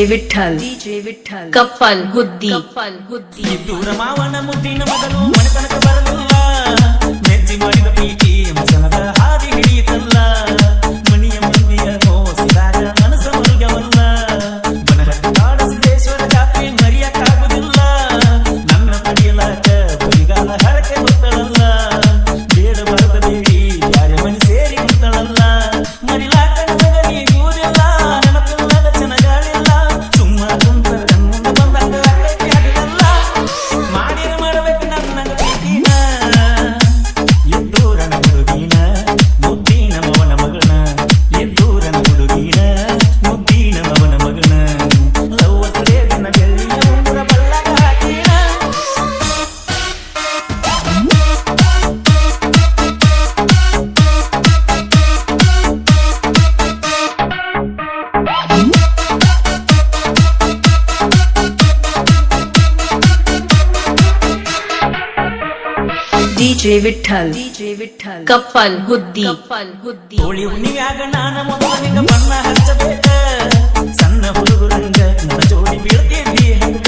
ವಿಠಲ್ ಕಪ್ಪಲ್ ಹುದ್ದಿ ಇದ್ದೂರ ಮಾವನ ಮುದ್ದಿನ ಮಗಳು ಮನೆತನಕ ಬರಲಿಲ್ಲ ಮೆಚ್ಚಿ ಮಾಡಿದ ಪ್ರೀತಿ ಮಸನದ ಹಾದಿ ಹಿಡಿಯಿತಲ್ಲ ಮಣಿಯ ಮಂದಿಯ ಮೋಸಿದಾಗ ಮನಸ್ಸ ಮರುಗವಲ್ಲ ಬನಹಟ್ಟಿ ಕಾಡ ಸಿದ್ದೇಶ್ವರ ಜಾತ್ರೆ ಮರೆಯಕ್ಕಾಗುದಿಲ್ಲ ನನ್ನ ಪಡೆಯಲಾಕ ಬರಿಗಾಲ ಹರಕೆ ಗೊತ್ತಳಲ್ಲ ಬೇಡ ಬರದ ಬೇಡಿ ಯಾರ ಮನೆ ಸೇರಿ ಕುಂತಳಲ್ಲ ಮರಿಲಾಕ ನನಗನಿ ಗೂದಿಲ್ಲ ನೆನಪಿಲ್ಲದ ಚೆನ್ನಾಗಳಿಲ್ಲ ಸುಮ್ಮ ಕುಂತ ಕಣ್ಮುಂದ ಬಂದಾಗ ಆಗಲ್ಲ ಮಾಡಿರ ಮಾಡಬೇಕು ನನ್ನ ಪ್ರೀತಿನ ಎದ್ದೂರನ ಹುಡುಗಿನ ಮುದ್ದಿನ ಮವನ ಮಗನ ಎದ್ದೂರನ ಹುಡುಗಿನ ಮುದ್ದಿನ ಮವನ ಮಗನ ಲವ್ವಸರೇ ದಿನ ಗೆಲ್ಲಿಯ ಉಂಗುರ ಬಲ್ಲಗ ಹಾಕಿನ ಡಿಜೆ ವಿಠಲ್ ಕಪ್ಪಲ್ ಹುದ್ದಿ ಹೋಳಿ ಹುಣ್ಣಿಮ್ಯಾಗ ನಾನ ಮೊದಲಿಗ ಬಣ್ಣ ಹಚ್ಚಬೇಕ ಸಣ್ಣ ಹುಡುಗರಂಗ ನನ್ನ ಜೋಡಿ ಬೀಳ್ತಿದ್ದಿ ಹಂಗ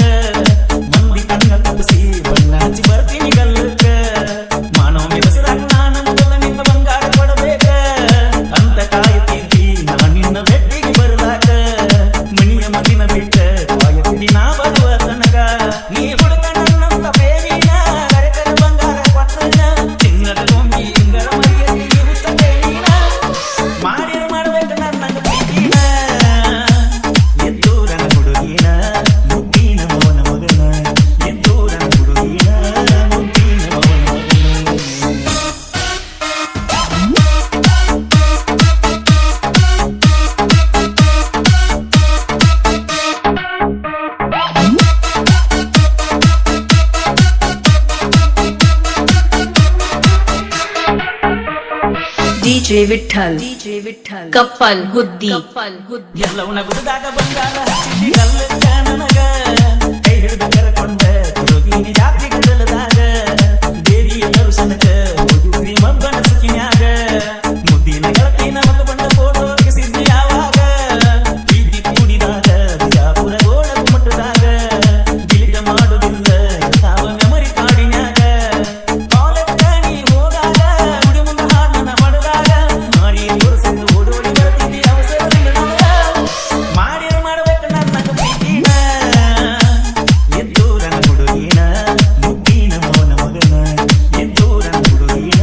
ಮಂದಿ ಕಣ್ಣ ತಪ್ಪಿಸಿ ಬಣ್ಣ ಹಚ್ಚಿ ಬರ್ತೀನಿ ಗಲ್ಲಕ್ಕ ಮಾನವಮಿ ದಸರಾಗ ನಾನ ಮೊದಲ ನಿನ್ನ ಬಂಗಾರ ಕೊಡಬೇಕ ಅಂತ ಕಾಯುತ್ತಿದ್ದಿ ನಾ ನಿನ್ನ ಬೆಟ್ಟಿಗೆ ಬರಲಾಕ ಮಣಿಯ ಮಗಿನ ಬಿಟ್ಟ ಕಾಯುತ್ತಿದ್ದಿ ನಾ ಬರುವ ತನಕ ನೀ ಹುಡುಗ ನನ್ನಂತ ಬೇವಿನ ಕರೆಕರ ಬಂಗಾರ ಕೊಟ್ಟನ ಚಿನ್ನದ ಗೊಂಬಿ ಇಂಗರ ಮರಿಯಲ್ಲಿ ಇರುತ್ತದೆ ನೀನ ಮಾಡಿರ ಮಾಡಬೇಕು ನನ್ನ ಪ್ರೀತಿನ ಎದ್ದೂರನ ಹುಡುಗಿನ ಮುದ್ದಿನ ಮವನ ಮಗನ ಎದ್ದೂರನ ಹುಡುಗಿನ ಮುದ್ದಿನ ಮವನ ಮಗನ ಡಿಜೆ ವಿಠಲ್ ಕಪ್ಪಲ್ ಹುದ್ದಿ ಎಲ್ಲವನ್ನ ಗುರುದಾಗ ಬಂಗಾರ ಹಚ್ಚಿದ್ದಿ ಗಲ್ಲಕ್ಕ ನನಗ ಕೈ ಹಿಡಿದು ಕರಕೊಂಡ ಹುಡುಗಿನಿ ಜಾತ್ರೆ ಗದಲದಾಗ ದೇವಿಯ ದರ್ಶನಕ ಹೋಗಿದ್ವಿ ಮಬ್ಬನ ಸುಖಿನ್ಯಾಗ ಮುದ್ದಿನ ಗೆಳತಿನ ಮಗ ಬಂದ ಫೋಟೋ ಸಿದ್ದಿ ಯಾವಾಗ ಪ್ರೀತಿ ಕೂಡಿದಾಗ ಬಿಜಾಪುರ ಗೋಡ ಗುಮ್ಮಟದಾಗ ಗಿಲಿಕ ಮಾಡುದಿಲ್ಲ ತಾವ ಮೆಮರಿ ಕಾಡಿನ್ಯಾಗ ಕಾಲೇಜ್ ನೀ ಹೋದಾಗ ಗುಡಿ ಮುಂದ ಹಾಡನ ಮಾಡಿದಾಗ ಮಾಡಿ ತೋರಿಸಿದ್ದು ಓಡೋಡಿ ಬರ್ತಿದ್ದಿ ಅವಸರದಿಂದ ನನಗ ಮಾಡಿರ ಮಾಡಬೇಕು ನನ್ನ ಪ್ರೀತಿನ ಎದ್ದೂರನ ಹುಡುಗಿನ ಮುದ್ದಿನ ಮವನ ಮಗನ ಎದ್ದೂರನ ಹುಡುಗಿನ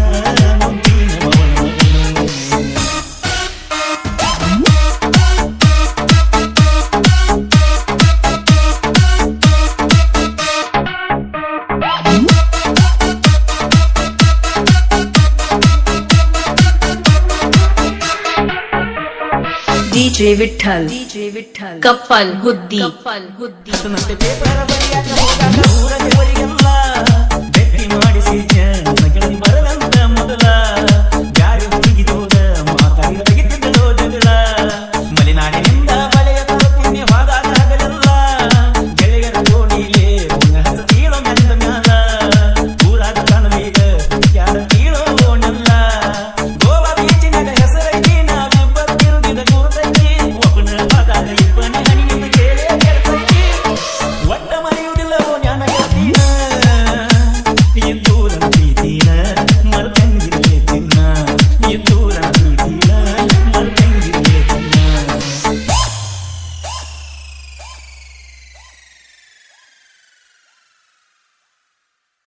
ಮುದ್ದಿನ ಮವನ ಮಗನ ಡಿಜೆ ವಿಠಲ್ ಕಪ್ಪಲ್ ಹುದ್ದಿ ನಂತೆ ಪೇಪರ ಬರಿಯಾಕ ಹೋದಾಗ ಊರ ದೇವರಿಗೆಲ್ಲ ಭೇಟಿ ಮಾಡಿಸಿ ನನ್ನ ಗೆಳತಿ ಬರಲಂತ ಮೊದಲ